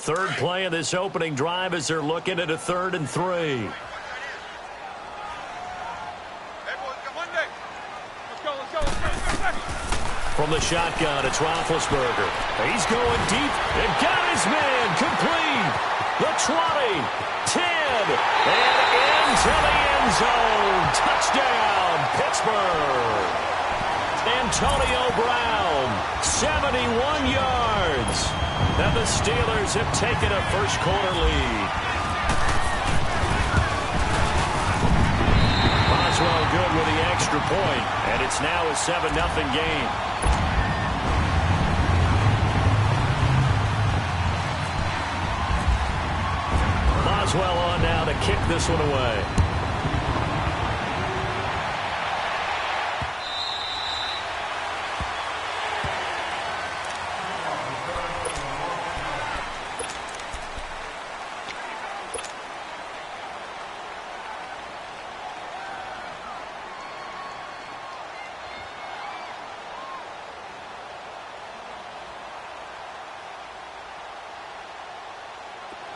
Third play of this opening drive as they're looking at a 3rd and 3. From the shotgun, it's Roethlisberger. He's going deep and got his man complete. The 20, 10, and into the end zone. Touchdown, Pittsburgh. Antonio Brown, 71 yards. And the Steelers have taken a first-quarter lead. Boswell good with the extra point, and it's now a 7-0 game. Boswell on now to kick this one away.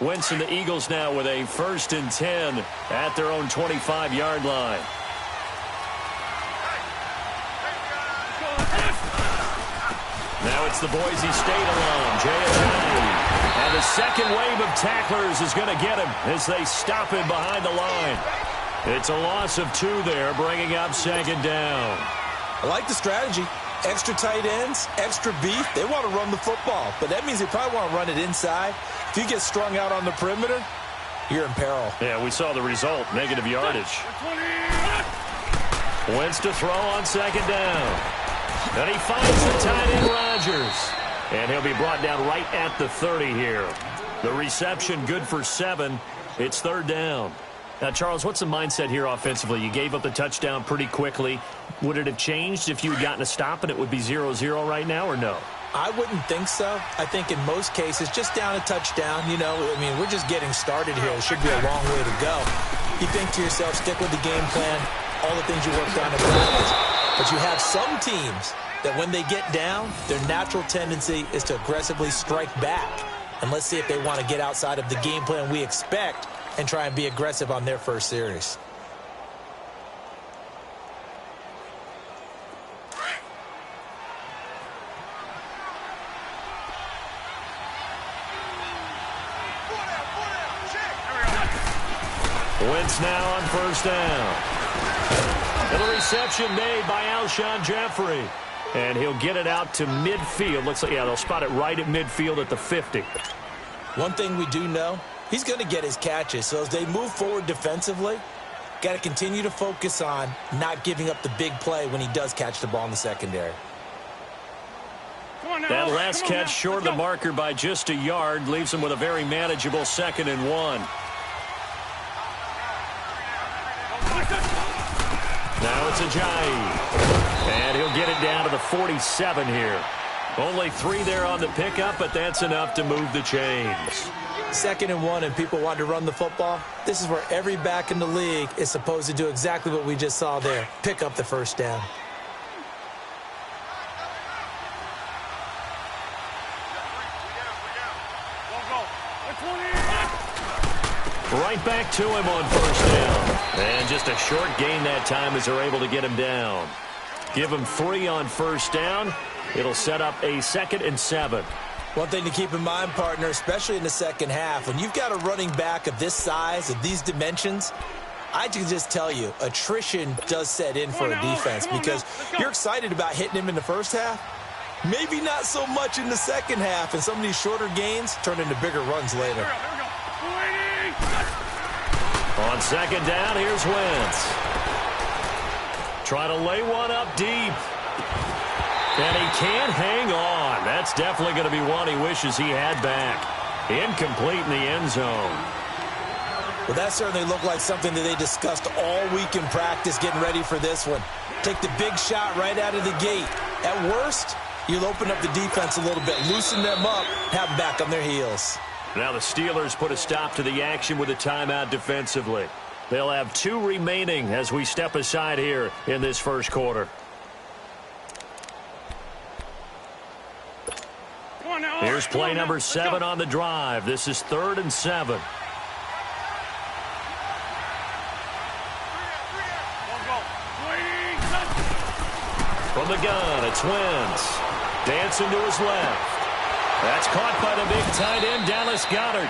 Wentz and the Eagles now with a 1st and 10 at their own 25-yard line. Now it's the Boise State alone. Jay. And the second wave of tacklers is going to get him as they stop him behind the line. It's a loss of 2 there, bringing up 2nd down. I like the strategy. Extra tight ends, extra beef. They want to run the football, but that means they probably want to run it inside. If you get strung out on the perimeter, you're in peril. Yeah, we saw the result, negative yardage. Wentz to throw on 2nd down. And he finds the tight end Rodgers. And he'll be brought down right at the 30 here. The reception good for 7. It's 3rd down. Now, Charles, what's the mindset here offensively? You gave up the touchdown pretty quickly. Would it have changed if you had gotten a stop and it would be 0-0 right now, or no? I wouldn't think so. I think in most cases, just down a touchdown, we're just getting started here. It should be a long way to go. You think to yourself, stick with the game plan, all the things you worked on in practice. But you have some teams that when they get down, their natural tendency is to aggressively strike back. And let's see if they want to get outside of the game plan we expect and try and be aggressive on their first series. Wentz now on 1st down. And a reception made by Alshon Jeffrey. And he'll get it out to midfield. Looks like, they'll spot it right at midfield at the 50. One thing we do know, he's going to get his catches. So as they move forward defensively, got to continue to focus on not giving up the big play when he does catch the ball in the secondary. That last catch short of the marker by just a yard leaves him with a very manageable 2nd and 1. Now it's Ajayi. And he'll get it down to the 47 here. Only 3 there on the pickup, but that's enough to move the chains. 2nd and 1 and people want to run the football. This is where every back in the league is supposed to do exactly what we just saw there. Pick up the 1st down. Right back to him on 1st down. And just a short gain that time as they're able to get him down. Give him 3 on 1st down. It'll set up a 2nd and 7. One thing to keep in mind, partner, especially in the second half, when you've got a running back of this size, of these dimensions, I can just tell you, attrition does set in for a defense because you're excited about hitting him in the first half. Maybe not so much in the second half, and some of these shorter gains turn into bigger runs later. On 2nd down, here's Wentz. Trying to lay one up deep. And he can't hang on. That's definitely going to be one he wishes he had back. Incomplete in the end zone. Well, that certainly looked like something that they discussed all week in practice getting ready for this one. Take the big shot right out of the gate. At worst, you'll open up the defense a little bit, loosen them up, have them back on their heels. Now the Steelers put a stop to the action with a timeout defensively. They'll have 2 remaining as we step aside here in this first quarter. Here's play number 7 on the drive. This is 3rd and 7. From the gun, it's Wentz. Dancing to his left. That's caught by the big tight end, Dallas Goedert.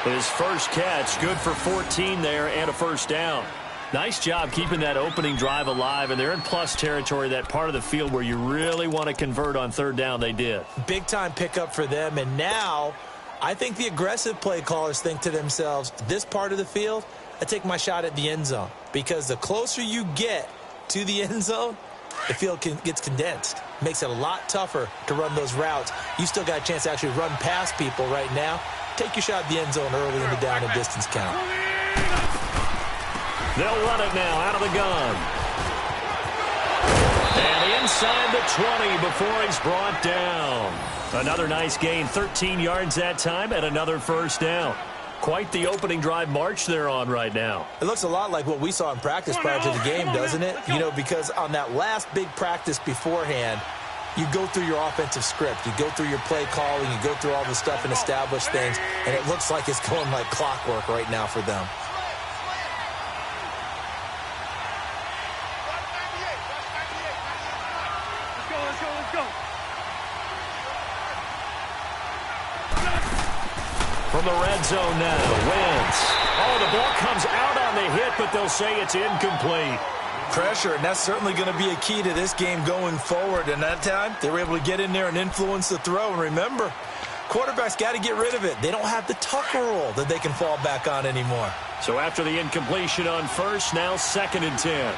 His first catch, good for 14 there and a first down. Nice job keeping that opening drive alive, and they're in plus territory, that part of the field where you really want to convert on 3rd down. They did. Big-time pickup for them, and now I think the aggressive play callers think to themselves, this part of the field, I take my shot at the end zone, because the closer you get to the end zone, the field gets condensed. Makes it a lot tougher to run those routes. You still got a chance to actually run past people right now. Take your shot at the end zone early in the down and distance count. They'll run it now out of the gun. And inside the 20 before he's brought down. Another nice gain, 13 yards that time, and another first down. Quite the opening drive march they're on right now. It looks a lot like what we saw in practice prior to the game, doesn't it? You know, because on that last big practice beforehand, you go through your offensive script. You go through your play calling. You go through all the stuff and establish things. And it looks like it's going like clockwork right now for them. Let's go. From the red zone now, Wentz. Oh, the ball comes out on the hit, but they'll say it's incomplete. Pressure, and that's certainly going to be a key to this game going forward. And that time, they were able to get in there and influence the throw. And remember, quarterbacks got to get rid of it. They don't have the Tucker rule that they can fall back on anymore. So after the incompletion on first, now 2nd and 10.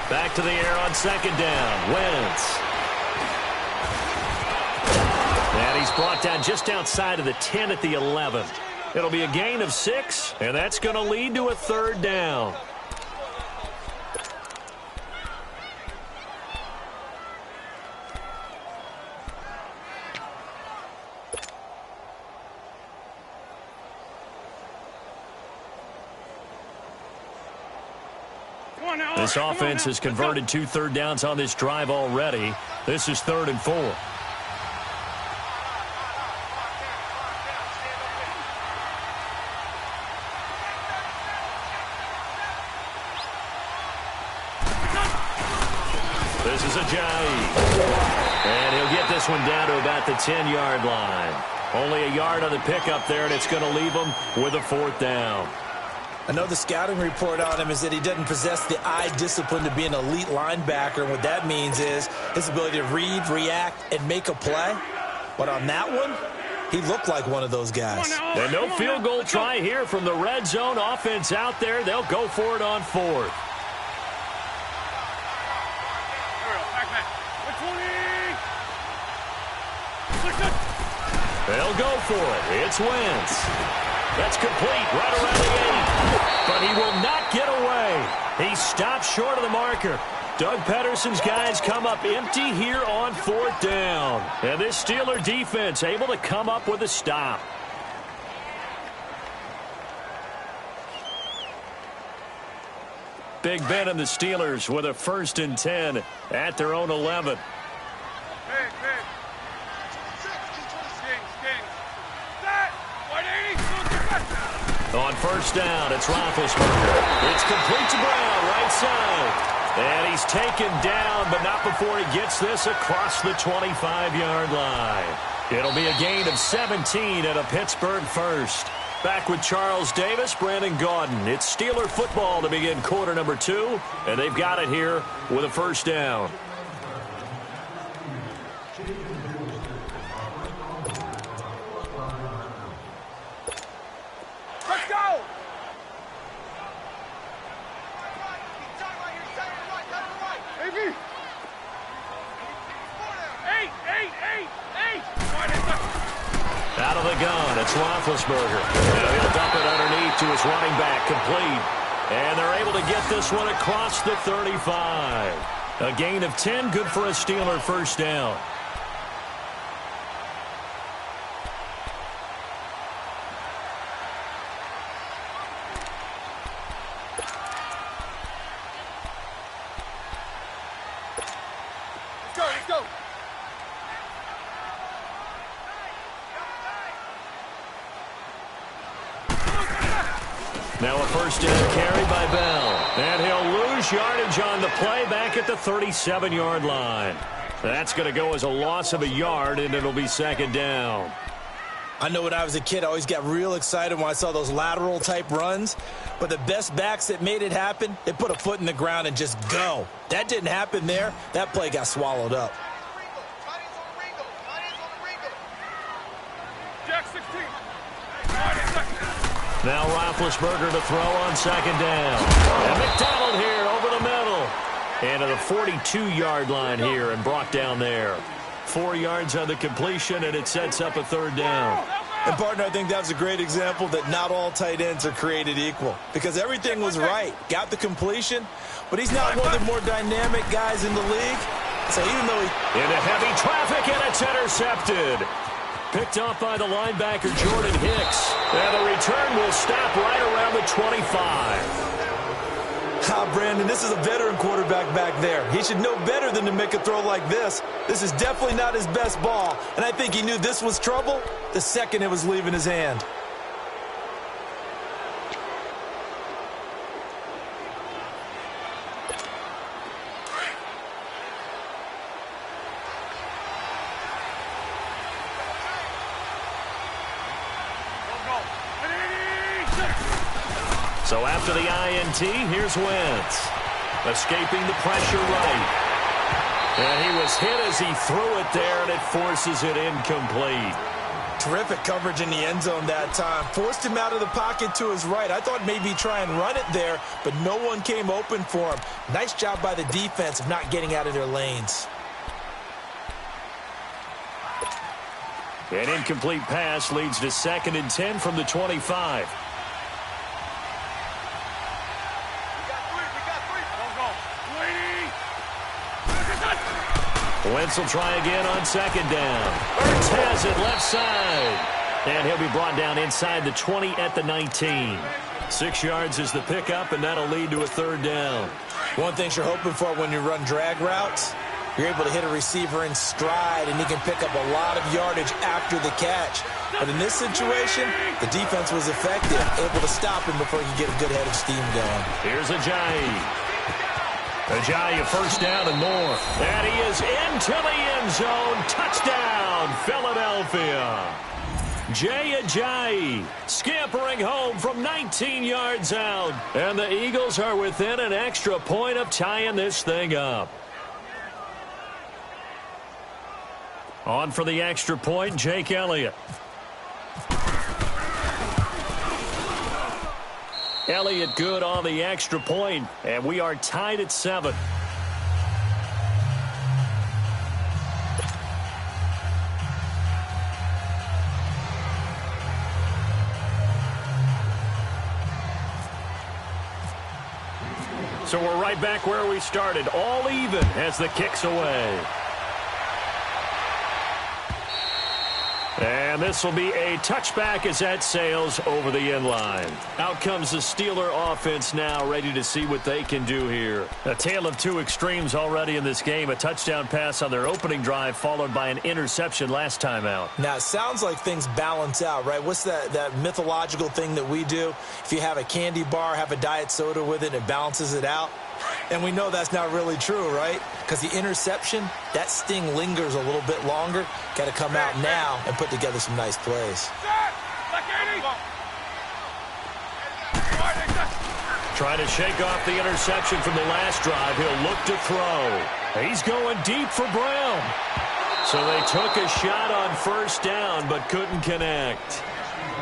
Back to the air on 2nd down. Wentz. And he's brought down just outside of the 10 at the 11. It'll be a gain of 6, and that's going to lead to a 3rd down. This offense has converted 2 third downs on this drive already. This is 3rd and 4. This is Ajayi. And he'll get this one down to about the 10-yard line. Only a yard on the pickup there, and it's going to leave him with a 4th down. I know the scouting report on him is that he doesn't possess the eye discipline to be an elite linebacker. And what that means is his ability to read, react, and make a play. But on that one, he looked like one of those guys. And no field goal try here from the red zone offense out there. They'll go for it on 4th. They'll go for it. It's Wentz. That's complete right around the 8. But he will not get away. He stops short of the marker. Doug Pedersen's guys come up empty here on 4th down. And this Steeler defense able to come up with a stop. Big Ben and the Steelers with a 1st and 10 at their own 11. On 1st down, it's Roethlisberger. It's complete to Brown, right side. And he's taken down, but not before he gets this across the 25-yard line. It'll be a gain of 17 and a Pittsburgh 1st. Back with Charles Davis, Brandon Gaudin. It's Steeler football to begin quarter number 2, and they've got it here with a 1st down. Out of the gun, it's Roethlisberger. And he'll dump it underneath to his running back, complete. And they're able to get this one across the 35. A gain of 10, good for a Steeler 1st down. Now a first down carry by Bell. And he'll lose yardage on the play back at the 37-yard line. That's going to go as a loss of a yard, and it'll be second down. I know when I was a kid, I always got real excited when I saw those lateral-type runs. But the best backs that made it happen, they put a foot in the ground and just go. That didn't happen there. That play got swallowed up. Jack 16. Now Roethlisberger to throw on second down. And McDonald here over the middle. And to the 42-yard line here and brought down there. 4 yards on the completion, and it sets up a third down. And, partner, I think that was a great example that not all tight ends are created equal. Because everything was right. Got the completion, but he's not one of the more dynamic guys in the league. So even though he... Into heavy traffic, and it's intercepted. Picked off by the linebacker, Jordan Hicks. And the return will stop right around the 25. Brandon, this is a veteran quarterback back there. He should know better than to make a throw like this. This is definitely not his best ball, and I think he knew this was trouble the second it was leaving his hand. So after the INT, here's Wentz. Escaping the pressure right. And he was hit as he threw it there, and it forces it incomplete. Terrific coverage in the end zone that time. Forced him out of the pocket to his right. I thought maybe try and run it there, but no one came open for him. Nice job by the defense of not getting out of their lanes. An incomplete pass leads to 2nd and 10 from the 25. Wentz will try again on second down. Ertz has it left side. And he'll be brought down inside the 20 at the 19. 6 yards is the pickup, and that'll lead to a third down. One thing you're hoping for when you run drag routes, you're able to hit a receiver in stride, and he can pick up a lot of yardage after the catch. But in this situation, the defense was effective, able to stop him before he could get a good head of steam going. Here's Ajayi. Ajayi, first down and more. And he is into the end zone. Touchdown, Philadelphia. Jay Ajayi scampering home from 19 yards out. And the Eagles are within an extra point of tying this thing up. On for the extra point, Jake Elliott. Elliott good on the extra point, and we are tied at 7. So we're right back where we started, all even as the kick's away. And this will be a touchback as that sails over the end line. Out comes the Steeler offense now, ready to see what they can do here. A tale of two extremes already in this game. A touchdown pass on their opening drive, followed by an interception last time out. Now, it sounds like things balance out, right? What's that mythological thing that we do? If you have a candy bar, have a diet soda with it, it balances it out. And we know that's not really true, right? Because the interception, that sting lingers a little bit longer. Got to come out now and put together some nice plays. Trying to shake off the interception from the last drive. He'll look to throw. He's going deep for Brown. So they took a shot on first down but couldn't connect.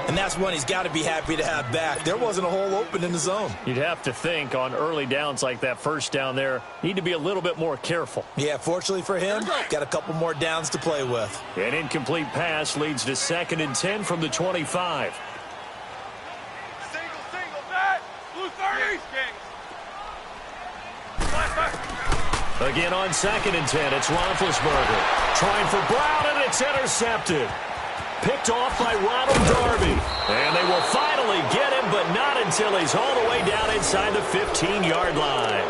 And that's one he's got to be happy to have back. There wasn't a hole open in the zone. You'd have to think on early downs like that first down there, need to be a little bit more careful. Yeah, fortunately for him, got a couple more downs to play with. An incomplete pass leads to 2nd and 10 from the 25. Single, back. Blue 30. Again on 2nd and 10, it's Roethlisberger. Trying for Brown, and it's intercepted. Picked off by Ronald Darby. And they will finally get him, but not until he's all the way down inside the 15-yard line.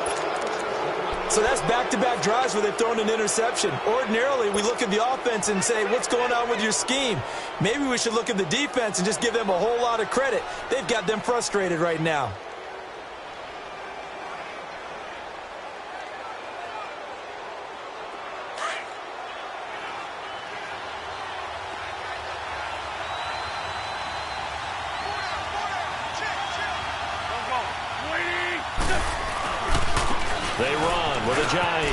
So that's back-to-back drives where they've thrown an interception. Ordinarily, we look at the offense and say, what's going on with your scheme? Maybe we should look at the defense and just give them a whole lot of credit. They've got them frustrated right now. They run with Ajayi.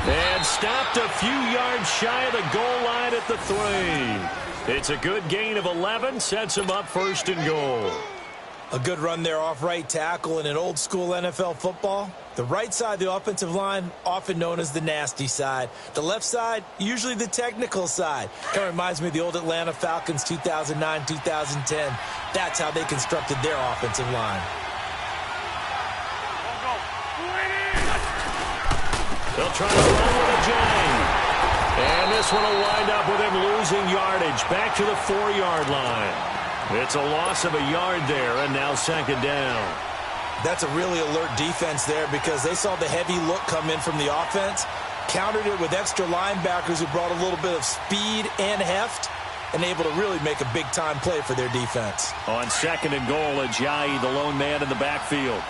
And stopped a few yards shy of the goal line at the 3. It's a good gain of 11, sets them up 1st and goal. A good run there off right tackle in an old-school NFL football. The right side of the offensive line, often known as the nasty side. The left side, usually the technical side. Kind of reminds me of the old Atlanta Falcons 2009-2010. That's how they constructed their offensive line. They'll try to run with Ajayi. And this one will wind up with him losing yardage back to the 4-yard line. It's a loss of a yard there, and now 2nd down. That's a really alert defense there because they saw the heavy look come in from the offense, countered it with extra linebackers who brought a little bit of speed and heft, and able to really make a big-time play for their defense. On 2nd and goal, Ajayi, the lone man in the backfield.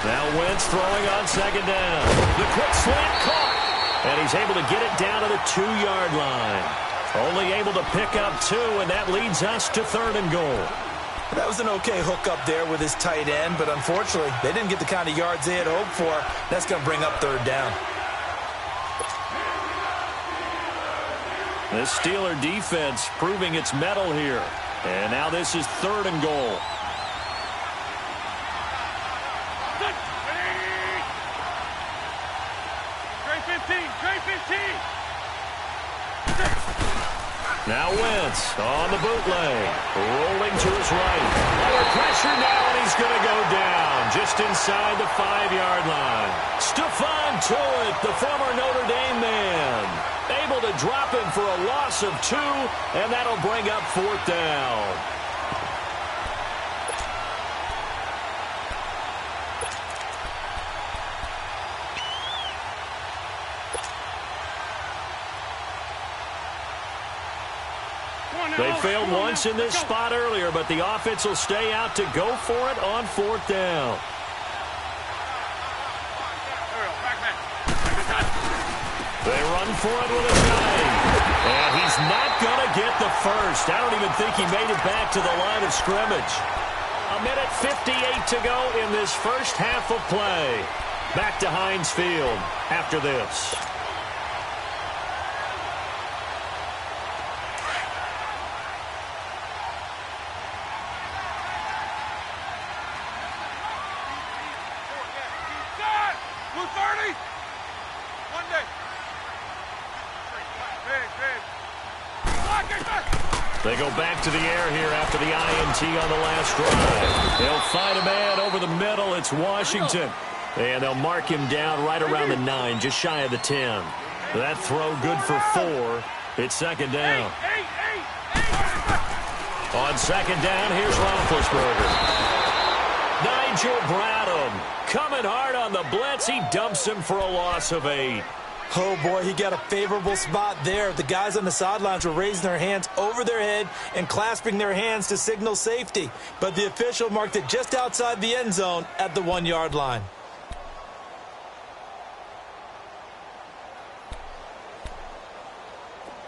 Now Wentz throwing on 2nd down. The quick slant caught. And he's able to get it down to the 2-yard line. Only able to pick up 2, and that leads us to 3rd and goal. That was an okay hook up there with his tight end, but unfortunately, they didn't get the kind of yards they had hoped for. That's going to bring up 3rd down. The Steeler defense proving its mettle here. And now this is 3rd and goal. Now Wentz on the bootleg, rolling to his right. Under pressure now, and he's going to go down just inside the 5-yard line. Stephon Tuitt, the former Notre Dame man, able to drop him for a loss of 2, and that'll bring up 4th down. They failed once in this spot earlier, but the offense will stay out to go for it on 4th down. They run for it with Ajayi. And he's not going to get the first. I don't even think he made it back to the line of scrimmage. 1:58 to go in this first half of play. Back to Heinz Field after this. They go back to the air here after the INT on the last drive. They'll find a man over the middle. It's Washington. And they'll mark him down right around the 9, just shy of the 10. That throw good for 4. It's 2nd down. On 2nd down, here's Roethlisberger. Nigel Bradham coming hard on the blitz. He dumps him for a loss of 8. Oh, boy, he got a favorable spot there. The guys on the sidelines were raising their hands over their head and clasping their hands to signal safety. But the official marked it just outside the end zone at the 1-yard line.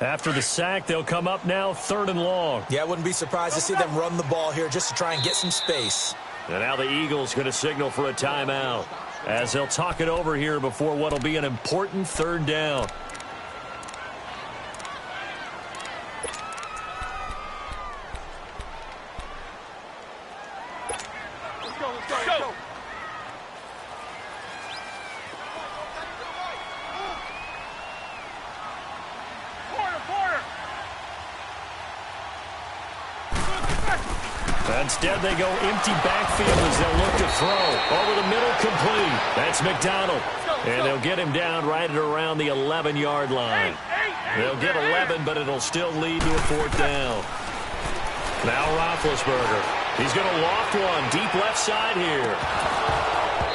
After the sack, they'll come up now 3rd and long. Yeah, I wouldn't be surprised to see them run the ball here just to try and get some space. And now the Eagles going to signal for a timeout as they'll talk it over here before what will be an important 3rd down. Let's go. Corner. Instead, they go empty backfield as they'll look to throw. Over the middle, complete. That's McDonald. And they'll get him down right at around the 11-yard line. They'll get 11, but it'll still lead to a 4th down. Now Roethlisberger. He's going to loft one deep left side here.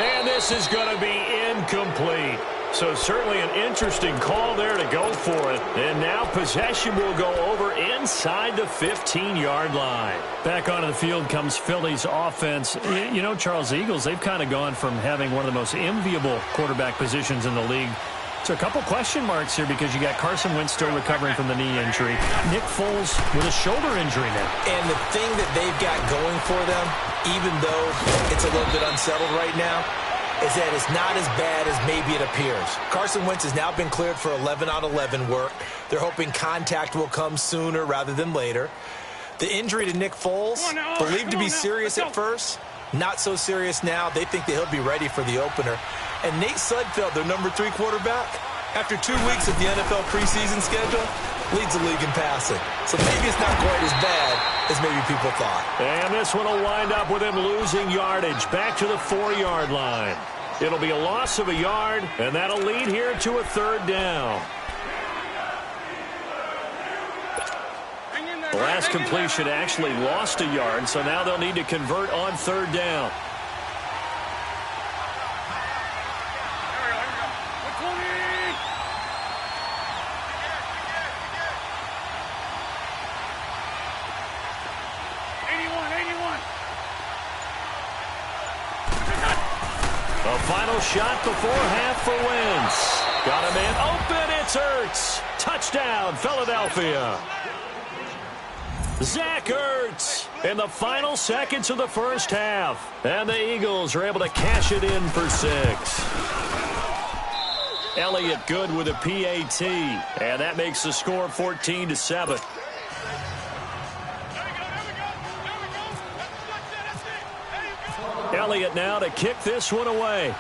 And this is going to be incomplete. So certainly an interesting call there to go for it. And now possession will go over inside the 15-yard line. Back onto the field comes Philly's offense. You know, Charles, the Eagles, they've kind of gone from having one of the most enviable quarterback positions in the league to a couple question marks here because you got Carson Wentz still recovering from the knee injury. Nick Foles with a shoulder injury now. And the thing that they've got going for them, even though it's a little bit unsettled right now, is that it's not as bad as maybe it appears. Carson Wentz has now been cleared for 11 on 11 work. They're hoping contact will come sooner rather than later. The injury to Nick Foles, believed to be serious at first, not so serious now. They think that he'll be ready for the opener. And Nate Sudfeld, their number 3 quarterback, after 2 weeks of the NFL preseason schedule, leads the league in passing. So maybe it's not quite as bad as maybe people thought. And this one will wind up with him losing yardage back to the 4-yard line. It'll be a loss of a yard, and that'll lead here to a 3rd down. The last completion actually lost a yard, so now they'll need to convert on 3rd down. A final shot before half for Wentz. Got a man open. It's Ertz. Touchdown, Philadelphia. Zach Ertz in the final seconds of the first half. And the Eagles are able to cash it in for 6. Elliott good with a PAT. And that makes the score 14-7. Elliott now to kick this one away.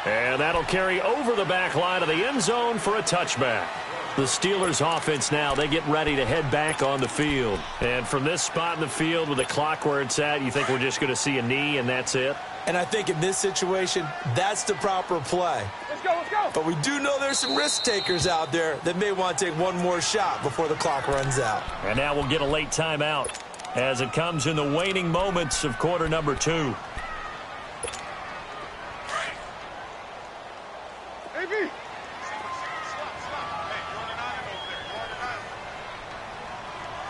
And that'll carry over the back line of the end zone for a touchback. The Steelers offense now, they get ready to head back on the field. And from this spot in the field with the clock where it's at, you think we're just going to see a knee and that's it? And I think in this situation, that's the proper play. Let's go, let's go. But we do know there's some risk takers out there that may want to take one more shot before the clock runs out. And now we'll get a late timeout as it comes in the waning moments of quarter number 2. AB.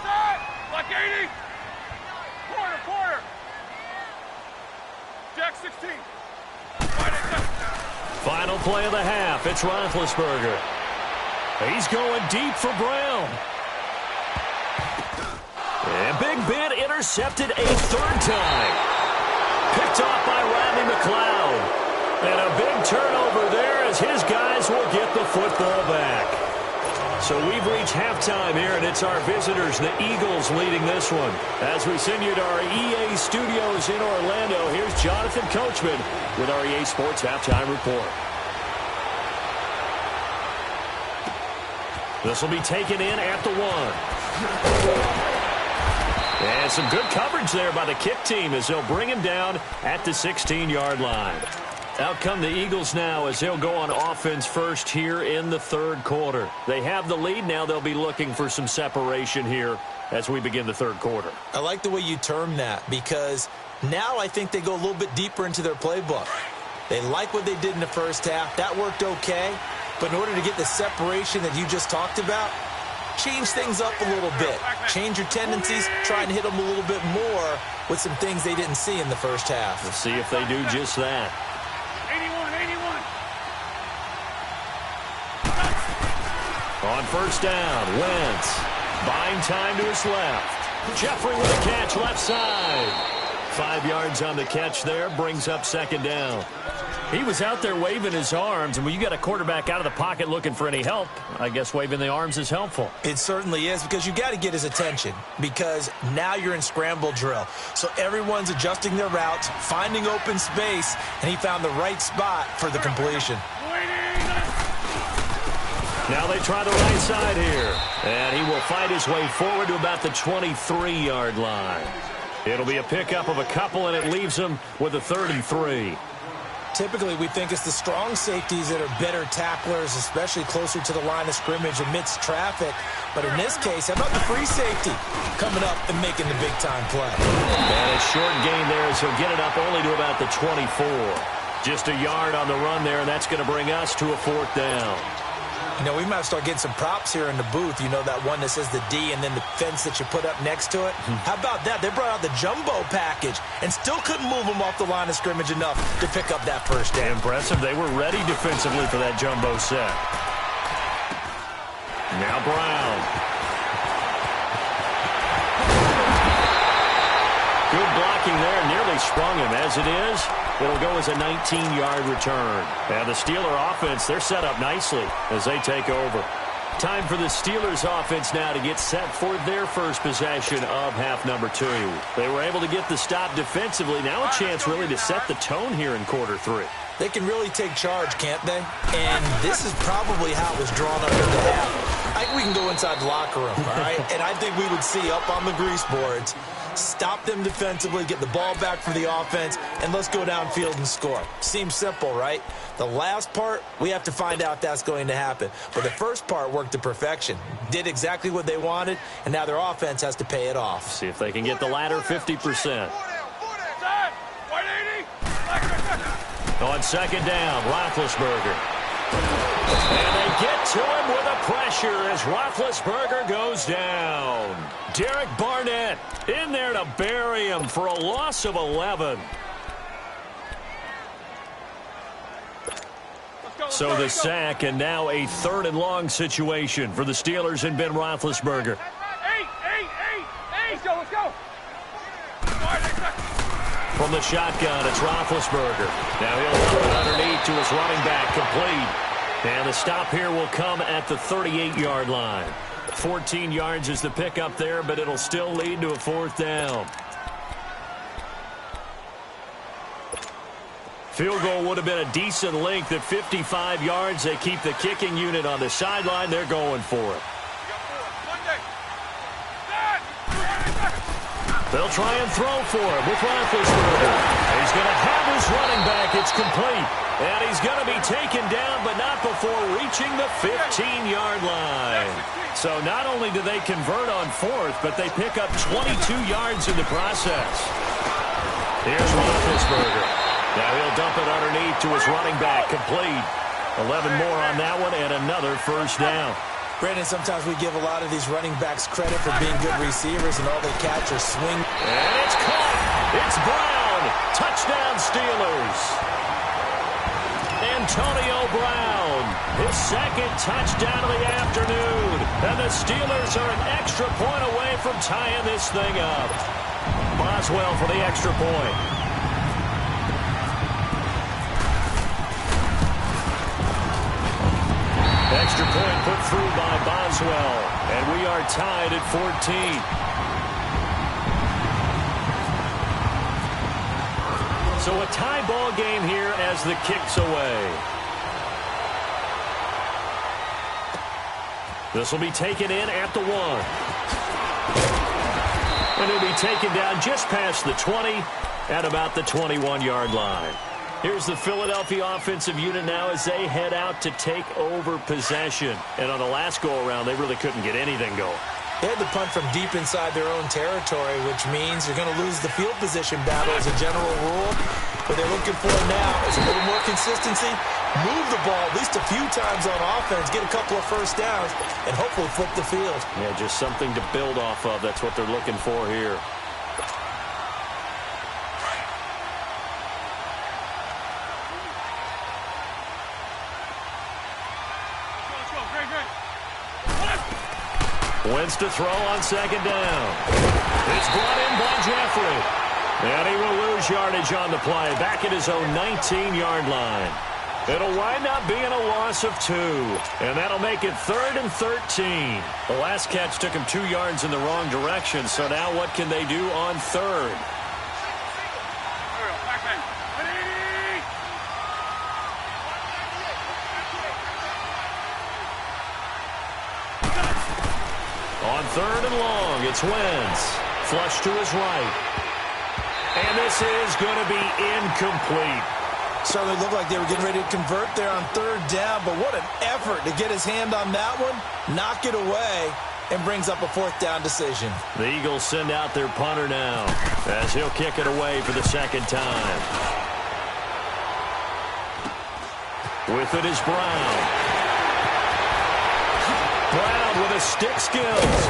Set. Like 80. Quarter. Jack 16. Final play of the half. It's Roethlisberger. He's going deep for Brown. And Big Ben intercepted a 3rd time. Picked off by Rodney McLeod. And a big turnover there as his guys will get the football back. So we've reached halftime here, and it's our visitors, the Eagles, leading this one. As we send you to our EA studios in Orlando, here's Jonathan Coachman with our EA Sports Halftime Report. This will be taken in at the 1. And some good coverage there by the kick team as they'll bring him down at the 16-yard line. Out come the Eagles now as they'll go on offense first here in the 3rd quarter. They have the lead. Now they'll be looking for some separation here as we begin the 3rd quarter. I like the way you term that because now I think they go a little bit deeper into their playbook. They like what they did in the first half. That worked okay. But in order to get the separation that you just talked about, change things up a little bit. Change your tendencies. Try and hit them a little bit more with some things they didn't see in the first half. We'll see if they do just that. 81. On first down, Wentz buying time to his left. Jeffrey with a catch left side. 5 yards on the catch there, brings up 2nd down. He was out there waving his arms, and when you got a quarterback out of the pocket looking for any help, I guess waving the arms is helpful. It certainly is because you got to get his attention because now you're in scramble drill. So everyone's adjusting their routes, finding open space, and he found the right spot for the completion. Now they try the right side here. And he will fight his way forward to about the 23-yard line. It'll be a pickup of a couple, and it leaves him with a 3rd and 3. Typically, we think it's the strong safeties that are better tacklers, especially closer to the line of scrimmage amidst traffic. But in this case, how about the free safety coming up and making the big-time play? And a short gain there as he'll get it up only to about the 24. Just a yard on the run there, and that's going to bring us to a 4th down. You know, we might start getting some props here in the booth. You know, that one that says the D and then the fence that you put up next to it? How about that? They brought out the jumbo package and still couldn't move them off the line of scrimmage enough to pick up that 1st down. Impressive. They were ready defensively for that jumbo set. Now Brown. Good blocking there. Nearly sprung him. As it is, it'll go as a 19-yard return. And the Steeler offense, they're set up nicely as they take over. Time for the Steelers offense now to get set for their first possession of half number 2. They were able to get the stop defensively. Now a chance really to set the tone here in quarter 3. They can really take charge, can't they? And this is probably how it was drawn up in the half. I think we can go inside the locker room, all right? And I think we would see up on the grease boards, stop them defensively, get the ball back for the offense, and let's go downfield and score. Seems simple, right? The last part, we have to find out if that's going to happen. But the first part worked to perfection. Did exactly what they wanted, and now their offense has to pay it off. See if they can get the latter 50%. On 2nd down, Roethlisberger. And they get to him with a pressure as Roethlisberger goes down. Derek Barnett in there to bury him for a loss of 11. So the sack, and now a 3rd and long situation for the Steelers and Ben Roethlisberger. Let's go. From the shotgun, it's Roethlisberger. Now he'll throw it underneath to his running back, complete. And the stop here will come at the 38-yard line. 14 yards is the pickup there, but it'll still lead to a 4th down. Field goal would have been a decent length at 55 yards. They keep the kicking unit on the sideline. They're going for it. They'll try and throw for him with Roethlisberger. He's going to have his running back. It's complete. And he's going to be taken down, but not before reaching the 15-yard line. So not only do they convert on 4th, but they pick up 22 yards in the process. Here's Roethlisberger. Now he'll dump it underneath to his running back, complete. 11 more on that one, and another 1st down. Brandon, sometimes we give a lot of these running backs credit for being good receivers, and all they catch are swing. And it's caught. It's Brown. Touchdown, Steelers. Antonio Brown, his 2nd touchdown of the afternoon. And the Steelers are an extra point away from tying this thing up. Boswell for the extra point. Extra point put through by Boswell. And we are tied at 14. So a tie ball game here as the kick's away. This will be taken in at the 1. And it'll be taken down just past the 20 at about the 21-yard line. Here's the Philadelphia offensive unit now as they head out to take over possession. And on the last go-around, they really couldn't get anything going. They had to punt from deep inside their own territory, which means you're going to lose the field position battle as a general rule. What they're looking for now is a little more consistency, move the ball at least a few times on offense, get a couple of 1st downs, and hopefully flip the field. Yeah, just something to build off of. That's what they're looking for here. Wentz to throw on 2nd down. It's brought in by Jeffrey. And he will lose yardage on the play, back at his own 19-yard line. It'll wind up being a loss of 2. And that'll make it 3rd and 13. The last catch took him 2 yards in the wrong direction, so now what can they do on 3rd? On 3rd and long, it's Wentz. Flush to his right. And this is going to be incomplete. Certainly looked like they were getting ready to convert there on 3rd down, but what an effort to get his hand on that one, knock it away, and brings up a 4th down decision. The Eagles send out their punter now as he'll kick it away for the 2nd time. With it is Brown. Brown with a stick skills.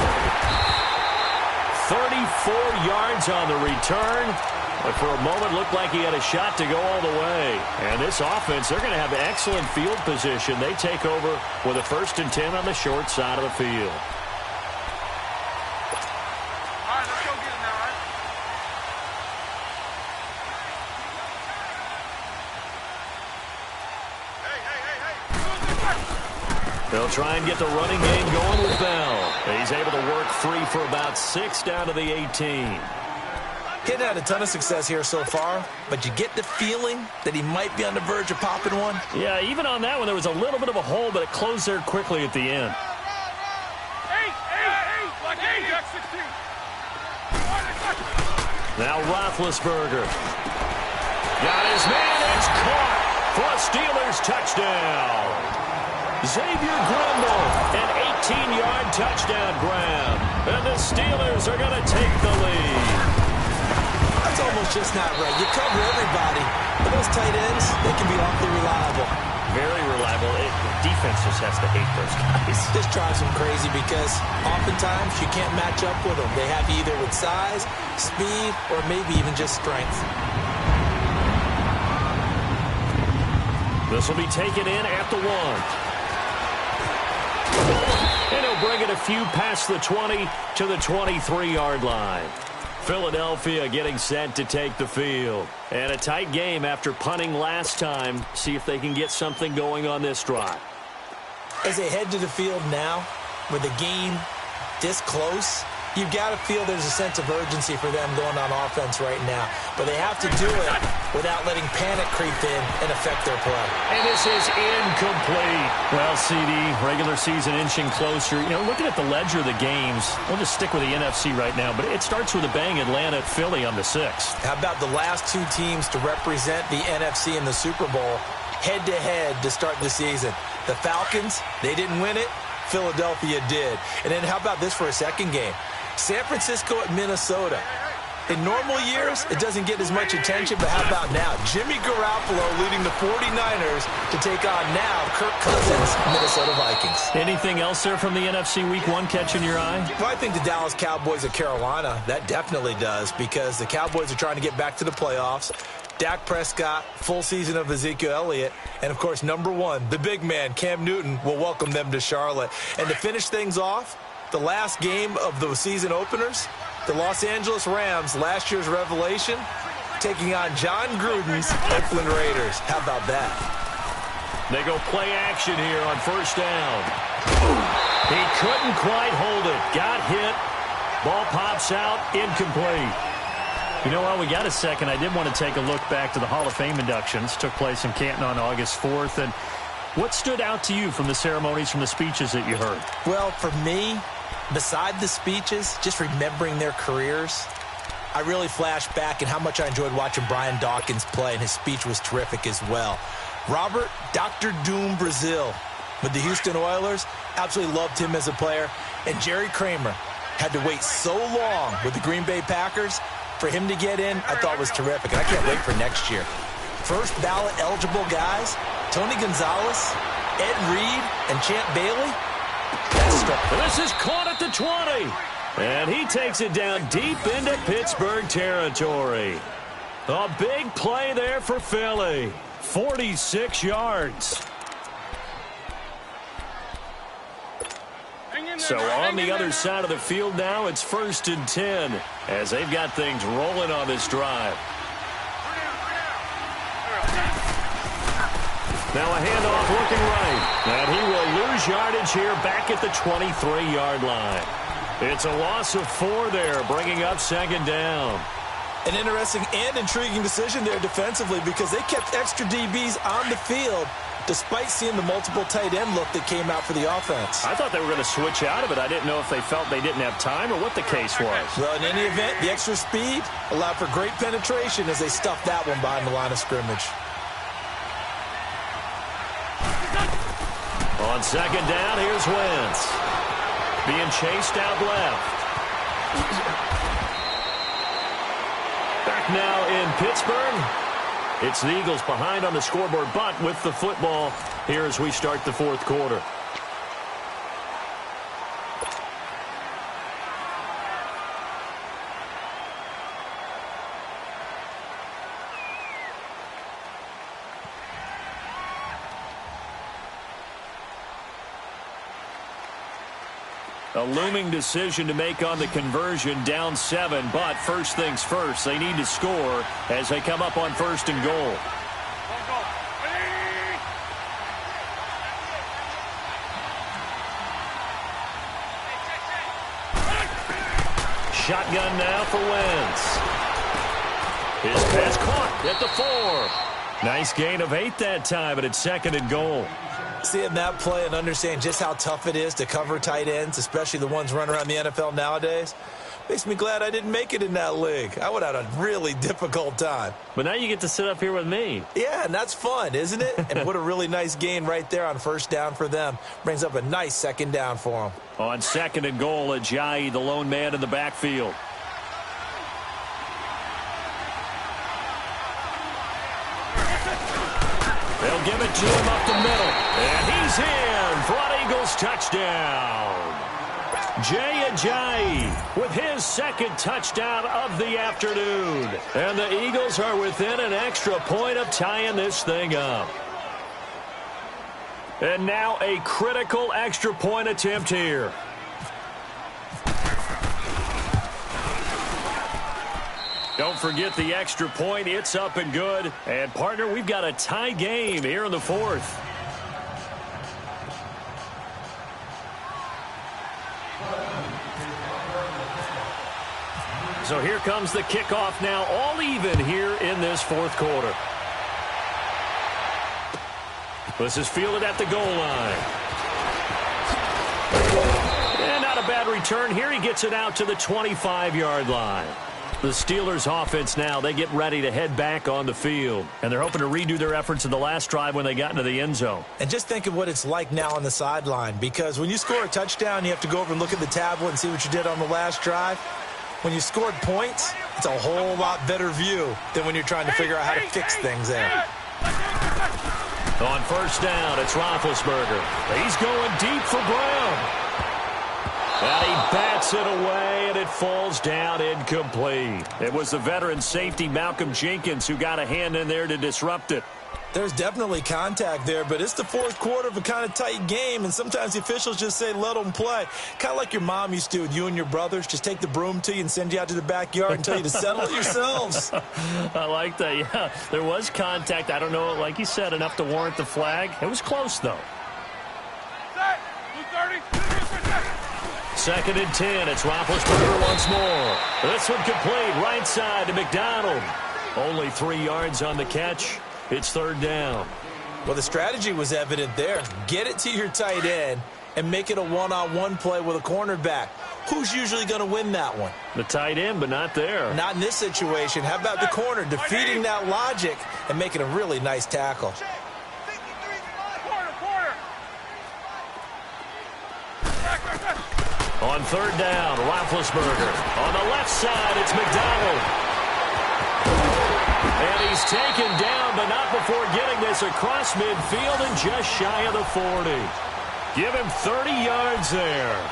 34 yards on the return. But for a moment, looked like he had a shot to go all the way. And this offense, they're going to have excellent field position. They take over with a 1st and 10 on the short side of the field. All right, let's go get it now, all right? Hey. They'll try and get the running game going with Bell. He's able to work free for about 6 down to the 18. He's had a ton of success here so far, but you get the feeling that he might be on the verge of popping one. Yeah, even on that one, there was a little bit of a hole, but it closed there quickly at the end. Eight, like 8, Jack 16. Now Roethlisberger. Got his man, it's caught for a Steelers touchdown. Xavier Grimble, an 18-yard touchdown grab. And the Steelers are going to take the lead. That's almost just not right. You cover everybody, but those tight ends, they can be awfully reliable. Very reliable. Defense just has to hate those guys. This drives them crazy because oftentimes you can't match up with them. They have you either with size, speed, or maybe even just strength. This will be taken in at the 1. And he'll bring it a few past the 20 to the 23-yard line. Philadelphia getting set to take the field. And a tight game after punting last time. See if they can get something going on this drive. As they head to the field now, with the game this close, you've got to feel there's a sense of urgency for them going on offense right now. But they have to do it without letting panic creep in and affect their play. And this is incomplete. Well, CD, regular season inching closer. You know, looking at the ledger of the games, we'll just stick with the NFC right now, but it starts with a bang, Atlanta at Philly on the 6th. How about the last 2 teams to represent the NFC in the Super Bowl head-to-head to start the season? The Falcons, they didn't win it. Philadelphia did. And then how about this for a second game? San Francisco at Minnesota. In normal years, it doesn't get as much attention, but how about now? Jimmy Garoppolo leading the 49ers to take on now Kirk Cousins' Minnesota Vikings. Anything else there from the NFC Week 1 catching your eye? Well, I think the Dallas Cowboys at Carolina, that definitely does, because the Cowboys are trying to get back to the playoffs. Dak Prescott, full season of Ezekiel Elliott, and, of course, number 1, the big man, Cam Newton, will welcome them to Charlotte. And to finish things off, the last game of the season openers, the Los Angeles Rams, last year's revelation, taking on John Gruden's Oakland Raiders. How about that? They go play action here on 1st down. He couldn't quite hold it. Got hit. Ball pops out. Incomplete. You know, while we got a second, I did want to take a look back to the Hall of Fame inductions. Took place in Canton on August 4th. And what stood out to you from the ceremonies, from the speeches that you heard? Well, for me, beside the speeches, just remembering their careers, I really flashed back at how much I enjoyed watching Brian Dawkins play, and his speech was terrific as well. Robert Dr. Doom Brazil with the Houston Oilers, absolutely loved him as a player. And Jerry Kramer had to wait so long with the Green Bay Packers. For him to get in, I thought was terrific, and I can't wait for next year. First ballot eligible guys, Tony Gonzalez, Ed Reed, and Champ Bailey. This is caught at the 20. And he takes it down deep into Pittsburgh territory. A big play there for Philly. 46 yards. So on the other side of the field now, it's 1st and 10 as they've got things rolling on this drive. Now a handoff looking right. And he will lose yardage here back at the 23-yard line. It's a loss of 4 there, bringing up 2nd down. An interesting and intriguing decision there defensively, because they kept extra DBs on the field despite seeing the multiple tight end look that came out for the offense. I thought they were going to switch out of it. I didn't know if they felt they didn't have time or what the case was. Well, in any event, the extra speed allowed for great penetration as they stuffed that one behind the line of scrimmage. On second down, here's Wentz. Being chased out left. Back now in Pittsburgh. It's the Eagles behind on the scoreboard, but with the football here as we start the fourth quarter. A looming decision to make on the conversion, down 7, but first things first, they need to score as they come up on first and goal. Shotgun now for Wentz. His pass caught at the 4. Nice gain of 8 that time, but it's second and goal. Seeing that play and understand just how tough it is to cover tight ends, especially the ones running around the NFL nowadays, makes me glad I didn't make it in that league. I would have had a really difficult time. But now you get to sit up here with me. Yeah, and that's fun, isn't it? And what a really nice gain right there on first down for them. Brings up a nice second down for them. On second and goal, Ajayi, the lone man in the backfield. They'll give it to him up the middle. And he's in for an Eagles touchdown. Jay Ajayi with his second touchdown of the afternoon. And the Eagles are within an extra point of tying this thing up. And now a critical extra point attempt here. Don't forget the extra point. It's up and good. And, partner, we've got a tie game here in the fourth. So here comes the kickoff now, all even here in this fourth quarter. This is fielded at the goal line. And not a bad return here. He gets it out to the 25-yard line. The Steelers offense now, they get ready to head back on the field. And they're hoping to redo their efforts in the last drive when they got into the end zone. And just think of what it's like now on the sideline, because when you score a touchdown, you have to go over and look at the tablet and see what you did on the last drive. When you scored points, it's a whole lot better view than when you're trying to figure out how to fix things there. On first down, it's Roethlisberger. He's going deep for Brown. And he bats it away, and it falls down incomplete. It was the veteran safety, Malcolm Jenkins, who got a hand in there to disrupt it. There's definitely contact there, but it's the fourth quarter of a kind of tight game, and sometimes the officials just say, let them play. Kind of like your mom used to with you and your brothers. Just take the broom to you and send you out to the backyard and tell you to settle it yourselves. I like that, yeah. There was contact. I don't know, like you said, enough to warrant the flag. It was close, though. Second and 10. It's Roethlisberger once more. This one complete. Right side to McDonald. Only 3 yards on the catch. It's third down. Well, the strategy was evident there. Get it to your tight end and make it a one-on-one play with a cornerback. Who's usually going to win that one? The tight end, but not there. Not in this situation. How about the corner defeating that logic and making a really nice tackle? On third down, Roethlisberger. On the left side, it's McDonald. And he's taken down, but not before getting this across midfield and just shy of the 40. Give him 30 yards there.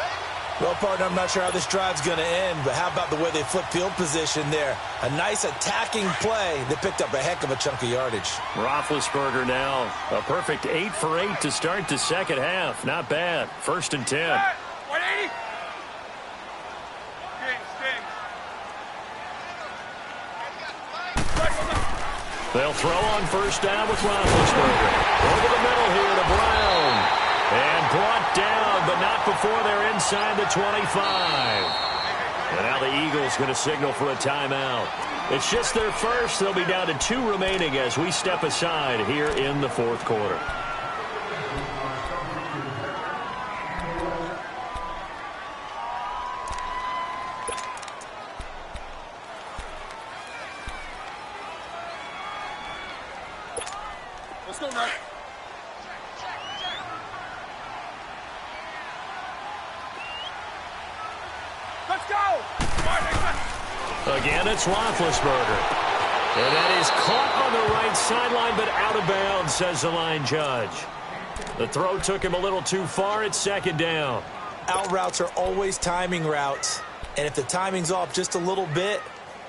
Well, partner, I'm not sure how this drive's going to end, but how about the way they flip field position there? A nice attacking play that picked up a heck of a chunk of yardage. Roethlisberger now, a perfect 8 for 8 to start the second half. Not bad. First and 10. 180. They'll throw on first down with Roethlisberger. Over the middle here to Brown. And brought down, but not before they're inside the 25. And now the Eagles going to signal for a timeout. It's just their first. They'll be down to 2 remaining as we step aside here in the fourth quarter. Let's go. Again, it's Roethlisberger. And that is caught on the right sideline, but out of bounds, says the line judge. The throw took him a little too far. It's second down. Out routes are always timing routes. And if the timing's off just a little bit,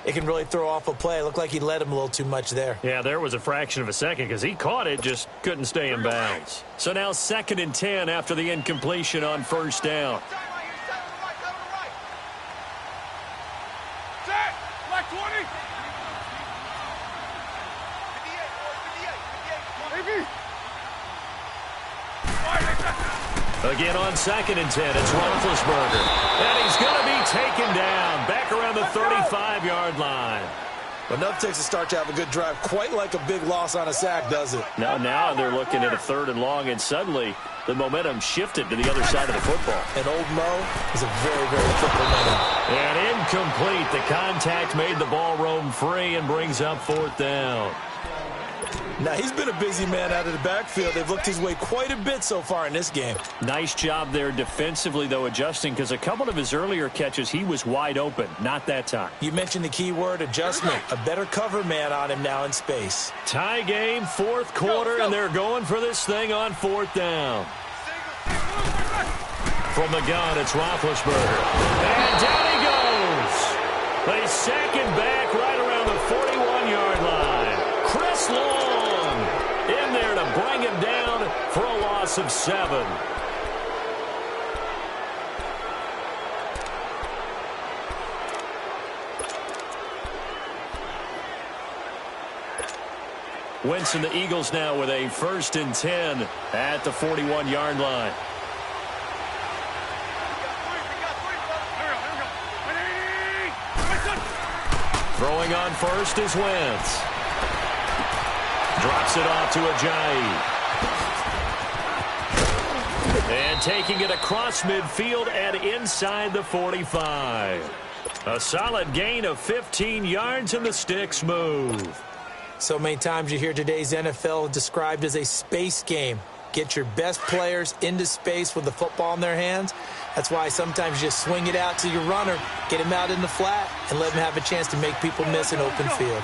it can really throw off a play. It looked like he led him a little too much there. Yeah, there was a fraction of a second because he caught it, just couldn't stay in bounds. So now 2nd and 10 after the incompletion on first down. Set. Like 20. Again on 2nd and 10, it's Roethlisberger. And he's going to be taken down back around the 35-yard line. Enough takes a start to have a good drive. Quite like a big loss on a sack, does it? Now they're looking at a 3rd and long, and suddenly the momentum shifted to the other side of the football. And old Mo is a very, very football man. And incomplete. The contact made the ball roam free and brings up 4th down. Now, he's been a busy man out of the backfield. They've looked his way quite a bit so far in this game. Nice job there defensively, though, adjusting, because a couple of his earlier catches, he was wide open. Not that time. You mentioned the key word, adjustment. A better cover man on him now in space. Tie game, 4th quarter, and they're going for this thing on 4th down. From the gun, it's Roethlisberger. And down he goes. They sack him back right around the 41-yard line. Chris Long in there to bring him down for a loss of 7. Wentz and the Eagles now with a 1st and 10 at the 41-yard line. Throwing on first is Wentz. Drops it off to Ajayi. And taking it across midfield and inside the 45. A solid gain of 15 yards and the sticks move. So many times you hear today's NFL described as a space game. Get your best players into space with the football in their hands. That's why sometimes you just swing it out to your runner, get him out in the flat, and let him have a chance to make people miss an open field.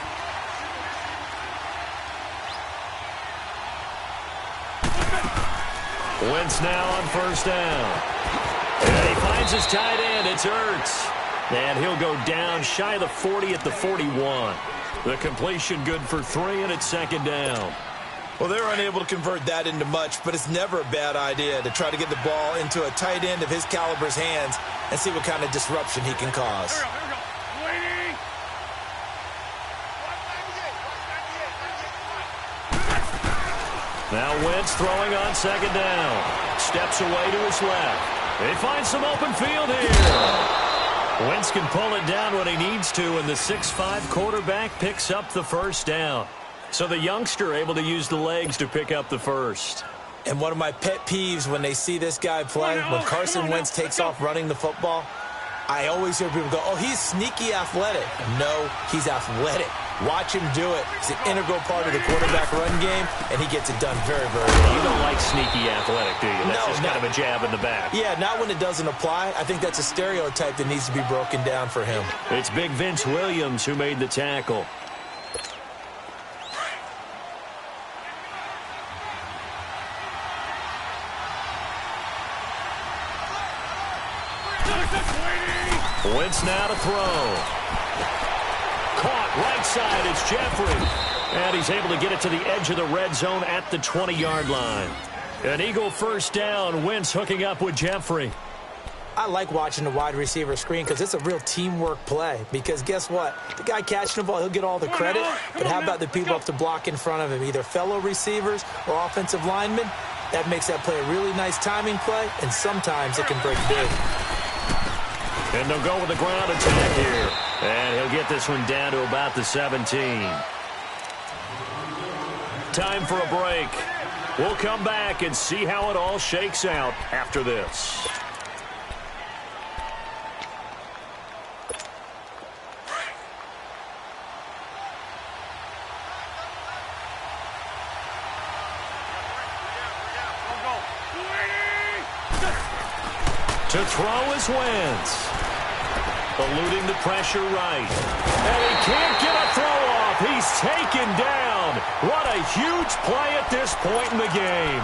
Wentz now on first down. And he finds his tight end. It's Ertz. And he'll go down shy of the 40 at the 41. The completion good for 3, and it's 2nd down. Well, they're unable to convert that into much, but it's never a bad idea to try to get the ball into a tight end of his caliber's hands and see what kind of disruption he can cause. Here we go. Waiting. Now Wentz throwing on 2nd down. Steps away to his left. They find some open field here. Wentz can pull it down when he needs to, and the 6'5" quarterback picks up the 1st down. So the youngster able to use the legs to pick up the 1st. And one of my pet peeves when they see this guy play, when Carson Wentz takes off running the football, I always hear people go, oh, he's sneaky athletic. No, he's athletic. Watch him do it. He's an integral part of the quarterback run game, and he gets it done very, very well. You don't like sneaky athletic, do you? That's just kind of a jab in the back. Yeah, not when it doesn't apply. I think that's a stereotype that needs to be broken down for him. It's big Vince Williams who made the tackle. Wentz now to throw. Caught right side, it's Jeffrey. And he's able to get it to the edge of the red zone at the 20-yard line. An Eagle 1st down. Wentz hooking up with Jeffrey. I like watching the wide receiver screen because it's a real teamwork play. Because guess what? The guy catching the ball, he'll get all the credit. But how about the people up to block in front of him, either fellow receivers or offensive linemen? That makes that play a really nice timing play, and sometimes it can break big. And they'll go with the ground attack here. And he'll get this one down to about the 17. Time for a break. We'll come back and see how it all shakes out after this. To throw is Wentz. eluding the pressure right. And he can't get a throw off. He's taken down. What a huge play at this point in the game.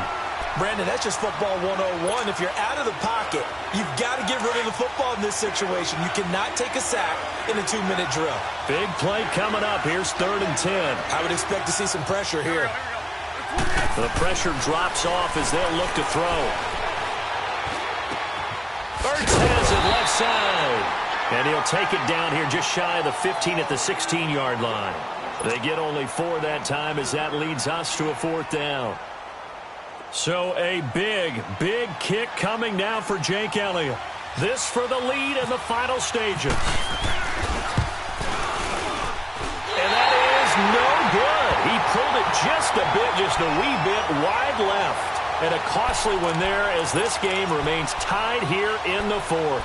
Brandon, that's just football 101. If you're out of the pocket, you've got to get rid of the football in this situation. You cannot take a sack in a 2-minute drill. Big play coming up. Here's 3rd and 10. I would expect to see some pressure here. The pressure drops off as they'll look to throw. Ertz has it left side. And he'll take it down here just shy of the 15 at the 16-yard line. They get only 4 that time as that leads us to a 4th down. So a big kick coming now for Jake Elliott. This for the lead in the final stages. And that is no good. He pulled it just a wee bit wide left. And a costly one there as this game remains tied here in the 4th.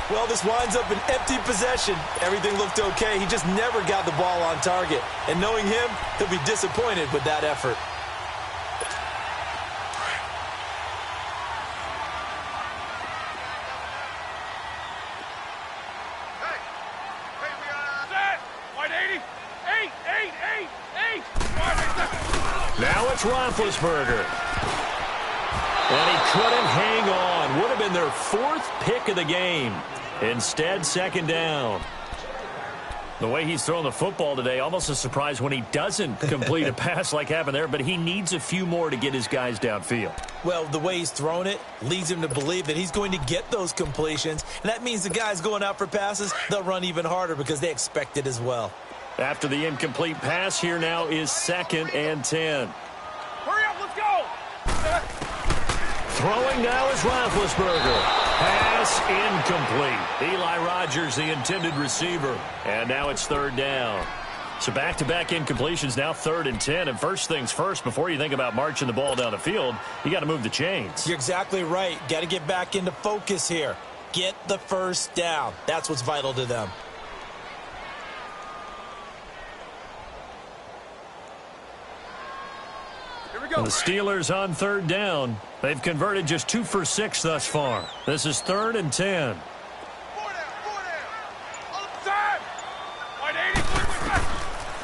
Well, this winds up an empty possession. Everything looked okay. He just never got the ball on target. And knowing him, he'll be disappointed with that effort. Now it's Roethlisberger. And he couldn't hang on. Would have been their 4th pick of the game. Instead, 2nd down. The way he's throwing the football today, almost a surprise when he doesn't complete a pass like happened there, but he needs a few more to get his guys downfield. Well, the way he's thrown it leads him to believe that he's going to get those completions. And that means the guys going out for passes, they'll run even harder because they expect it as well. After the incomplete pass, here now is 2nd and 10. Hurry up, let's go! Throwing now is Roethlisberger. Pass incomplete. Eli Rogers, the intended receiver. And now it's 3rd down. So back-to-back incompletions, now 3rd and 10. And first things first, before you think about marching the ball down the field, you got to move the chains. You're exactly right. Got to get back into focus here. Get the 1st down. That's what's vital to them. And the Steelers on 3rd down. They've converted just 2 for 6 thus far. This is 3rd and 10.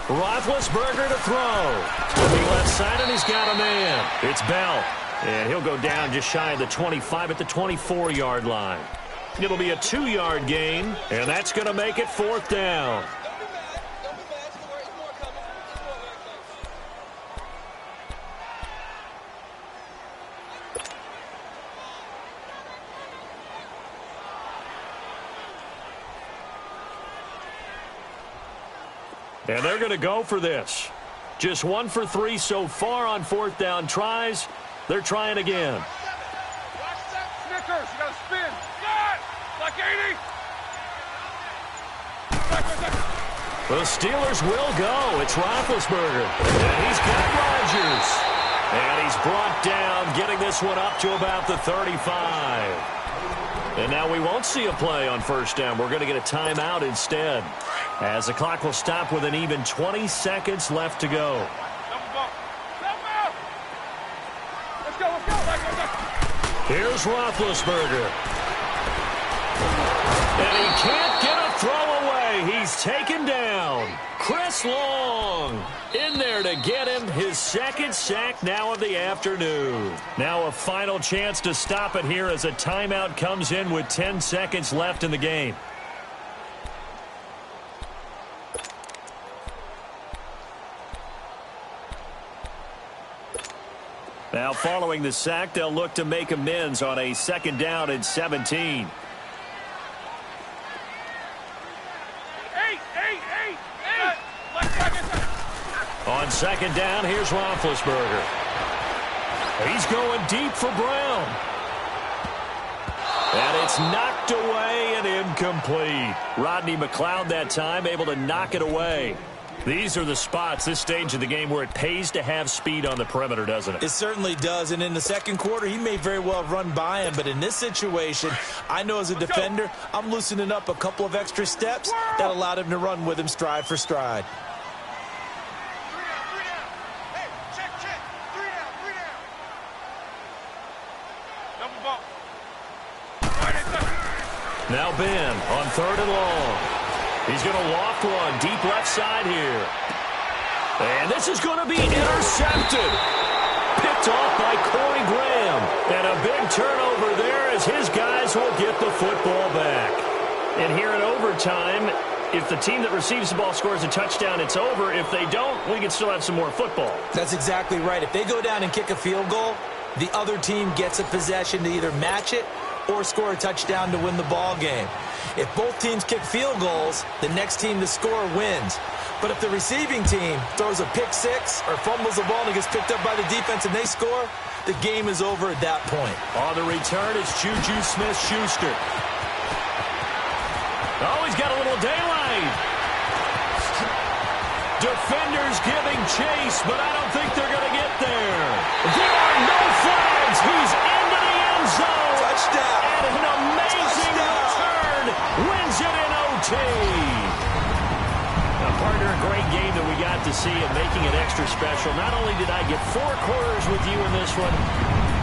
Roethlisberger to throw. Looking left side, and he's got a man. It's Bell. And he'll go down just shy of the 25 at the 24-yard line. It'll be a 2-yard gain, and that's going to make it 4th down. And they're going to go for this. Just 1 for 3 so far on 4th down tries. They're trying again. Snickers, you got to spin. Got! Like 80. The Steelers will go. It's Roethlisberger. And he's got Rodgers. And he's brought down, getting this one up to about the 35. And now we won't see a play on 1st down. We're going to get a timeout instead, as the clock will stop with an even 20 seconds left to go. Let's go. Here's Roethlisberger. And he can't get a throw away. He's taken down. Chris Long in there to get him his 2nd sack now of the afternoon. Now a final chance to stop it here as a timeout comes in with 10 seconds left in the game. Now following the sack, they'll look to make amends on a 2nd down and 17. On 2nd down, here's Roethlisberger. He's going deep for Brown. And it's knocked away and incomplete. Rodney McLeod that time able to knock it away. These are the spots, this stage of the game, where it pays to have speed on the perimeter, doesn't it? It certainly does, and in the 2nd quarter, he may very well run by him, but in this situation, I know as a defender, I'm loosening up a couple of extra steps that allowed him to run with him stride for stride. Now Ben on 3rd and long. He's going to loft one deep left side here. And this is going to be intercepted. Picked off by Corey Graham. And a big turnover there as his guys will get the football back. And here in overtime, if the team that receives the ball scores a touchdown, it's over. If they don't, we can still have some more football. That's exactly right. If they go down and kick a field goal, the other team gets a possession to either match it or score a touchdown to win the ball game. If both teams kick field goals, the next team to score wins. But if the receiving team throws a pick six or fumbles the ball and it gets picked up by the defense and they score, the game is over at that point. On the return, it's Juju Smith-Schuster. Oh, he's got a little daylight. Defenders giving chase, but I don't think they're going to get there. There are no flags. He's into the end zone. Touchdown. And an amazing return wins it in OT. Now, partner, a great game that we got to see and making it extra special. Not only did I get 4 quarters with you in this one,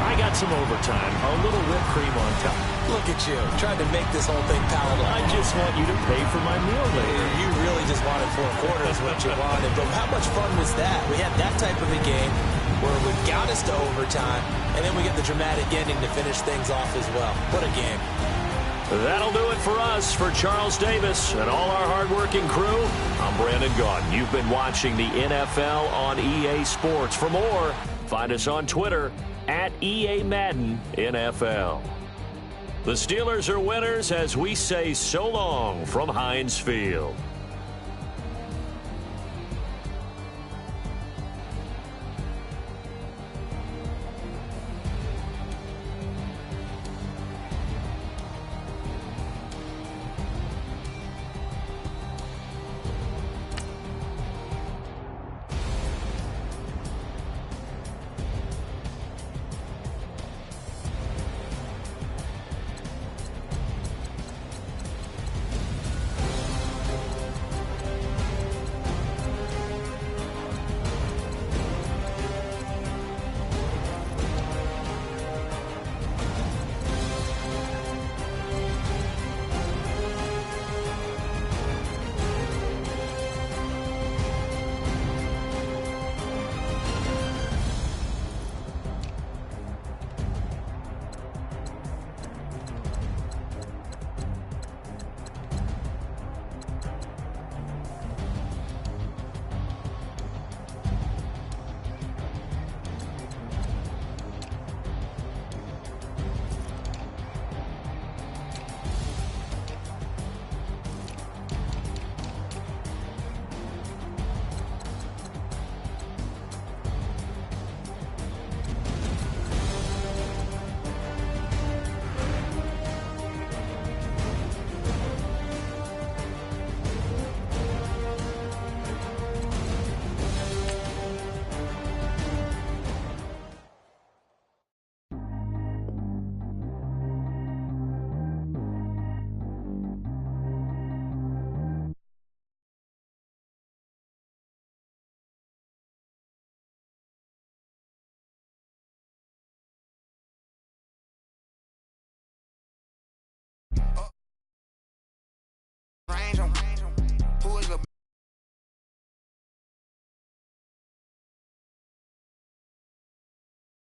I got some overtime, a little whipped cream on top. Look at you, trying to make this whole thing palatable. I just want you to pay for my meal later. You really just wanted 4 quarters, what you wanted. But how much fun was that? We had that type of a game where it got us to overtime, and then we get the dramatic ending to finish things off as well. What a game. That'll do it for us. For Charles Davis and all our hardworking crew, I'm Brandon Gaudin. You've been watching the NFL on EA Sports. For more, find us on Twitter at EA Madden NFL. The Steelers are winners as we say so long from Heinz Field.